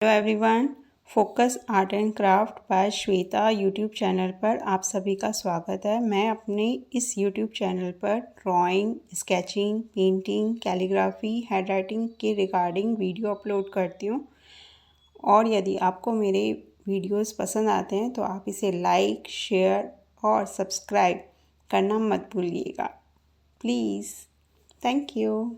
Hello everyone, focus art and craft by Shweta YouTube channel पर आप सभी का स्वागत है। मैं अपने इस यूट्यूब चैनल पर drawing, sketching, painting, calligraphy, handwriting के रिगार्डिंग वीडियो अपलोड करती हूँ। और यदि आपको मेरे वीडियोस पसंद आते हैं तो आप इसे लाइक, शेयर और सब्सक्राइब करना मत भूलिएगा प्लीज़। Thank you.